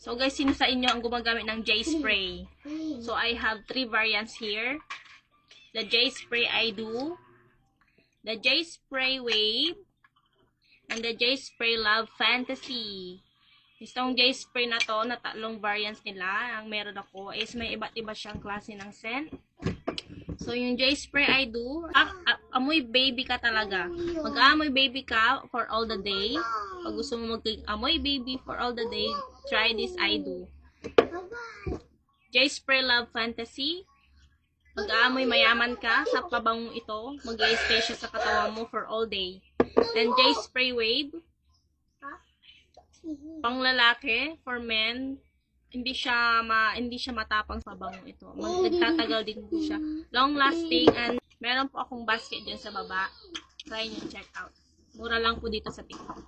So guys, sino sa inyo ang gumagamit ng J spray? So I have 3 variants here. The J spray I do, the J spray wave, and the J spray love fantasy. Itong J spray na to, na tatlong variants nila, ang meron ako is may iba't iba siyang klase ng scent. So yung J spray I do, amoy baby ka talaga. Mag-aamoy baby ka for all the day. Pag gusto mo mag-amoy baby for all the day, try this I do. J spray love fantasy. Mag-aamoy mayaman ka sa pabangong ito. Mag-i-stay siya sa katawan mo for all day. And J spray wave. Pang lalaki, for men, hindi siya matapang sa bangong ito. Nagtatagal din po siya. Long lasting, and meron po akong basket dyan sa baba. Try nyo check out. Mura lang po dito sa TikTok.